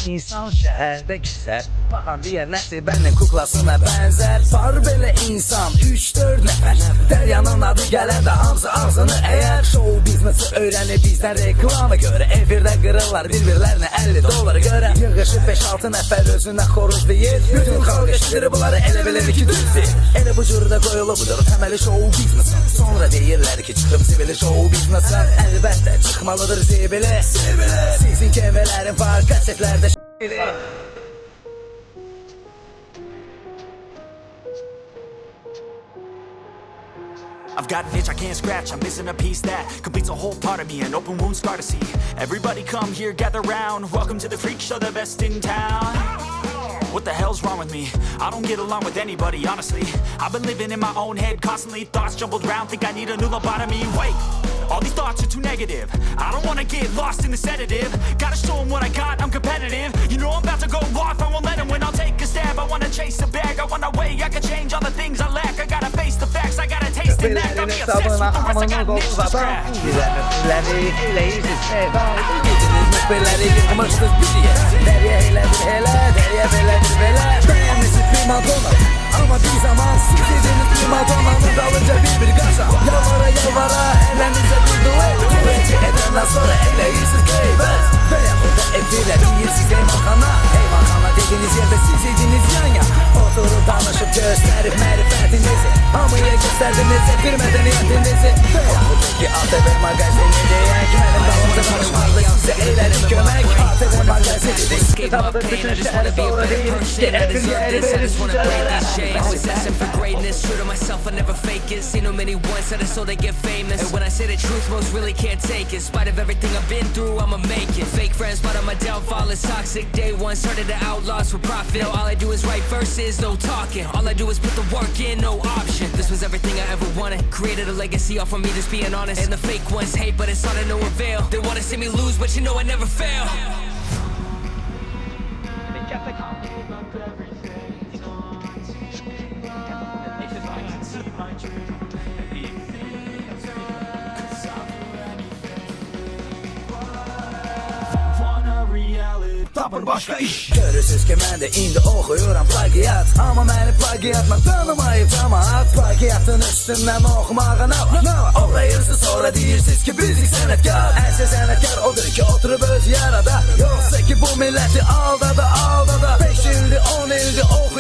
insan şəhərdə küsər. Baxan digər nəsil bəndən kuklasına bənzər. Var belə insan 3-4 nəfər, dəryanın adı gələndə hamısı ağzını əyər. Show biznesi öyrənir bizdən reklama görə, efirdə qırırlar bir-birlərinə $50 görə. Yığışıb 5-6 nəfər özünə xoruz deyir, bütün xalq eşidir bunları, elə bilir ki düzdür. Elə bu cürdə qoyulubudur təməli show biznesin. Sonra deyirlər ki çıxıb zibili show biznesin. Əlbəttə çıxmalıdır zibili. Sizin kemələrin var kasetlərdə I've got an itch I can't scratch, I'm missing a piece that completes a whole part of me, an open wound scar to see. Everybody come here, gather round, welcome to the freak show, the best in town. What the hell's wrong with me? I don't get along with anybody, honestly. I've been living in my own head constantly, thoughts jumbled round, think I need a new lobotomy. Wait, all these thoughts are too negative. I don't wanna get lost in the sedative. Gotta show them what I got, I'm competitive. You know I'm about to go off, I won't let them win. I'll take a stab, I wanna chase a bag. I wanna weigh, I can change all the things I lack. I gotta face the facts, I gotta taste and act. I'll be obsessed with the rest, I got niche to scratch. Müxbirləri yıkmışdır biliyə. Dəriyə elədir elə, dəriyə belədir belə. Bəyənmisi primadonna, ama bir zaman siz dediniz primadonnanın dalınca bir qaza. Yalvara, ələnizə bir duet. Dueti edəndən sonra eləyirsiniz qeybət. Və yaxud da efirlə deyirsiniz eyvanxana. Eyvanxana dediniz yerdə siz idiniz yan. Oturub danışıb göstərib mərifətinizi. Hamıya göstərdiniz efir mədəniyyətinizi. Və yaxud da ki ATV mağazini deyək. Mənim dalımda danışmaqda sizə eylərim kömək. ATV mağazini deyək. Kitabda bütün şəhəri sonra deyil. Obsessing for greatness, true to myself, I never fake it. Seen too many once that I so they get famous. And when I say the truth, most really can't take it. In spite of everything I've been through, I'ma make it. Fake friends, but on my downfall is toxic. Day one, started the outlaws for profit. Now all I do is write verses, no talking. All I do is put the work in, no option. This was everything I ever wanted. Created a legacy off of me, just being honest. And the fake ones hate, but it's all to no avail. They wanna see me lose, but you know I never fail. Tapır başka iş. Görürsünüz ki mən də indi oxuyuram plagiat. Amma məni plagiatla tanımayıb cəmaat. Plagiatın üstündən oxumağına oxuyursuz sonra deyirsiniz ki bizik sənətkar. Əsl sənətkar odur ki oturub öz yarada. Yoxsa ki bu milləti aldada. 5 ildir 10 ildir oxuyuram.